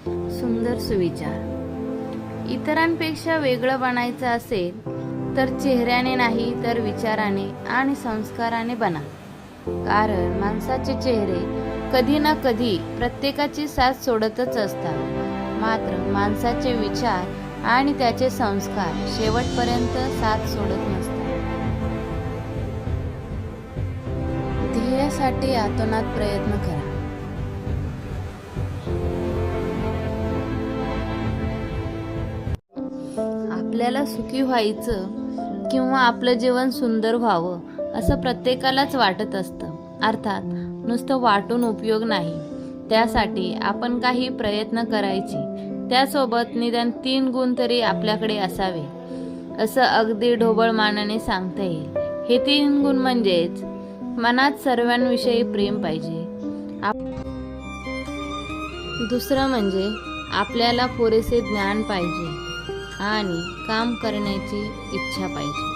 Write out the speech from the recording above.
सुंदर सुविचार. इतरांपेक्षा वेगळं बनायचं असेल तर चेहऱ्याने नाही तर विचाराने आणि संस्काराने बना. कारण माणसाचे चेहरे कधी ना कधी प्रत्येकाची साथ सोडतच असतात, मात्र माणसाचे विचार आणि त्याचे संस्कार शेवटपर्यंत साथ सोडत नसतात. ध्येयासाठी आतोनात प्रयत्न करा. आपल्याला सुखी व्हायचं किंवा आपलं जीवन सुंदर व्हावं असं प्रत्येकालाच वाटत असतं. अर्थात नुसतं वाटून उपयोग नाही, त्यासाठी आपण काही प्रयत्न करायचे. त्यासोबत निदान 3 गुण तरी आपल्याकडे असावे असं अगदी ढोबळ मानाने सांगता येईल. हे 3 गुण म्हणजेच मनात सर्वांविषयी प्रेम पाहिजे. दुसरं म्हणजे आपल्याला पुरेसे ज्ञान पाहिजे आणि काम करण्याची इच्छा पाहिजे.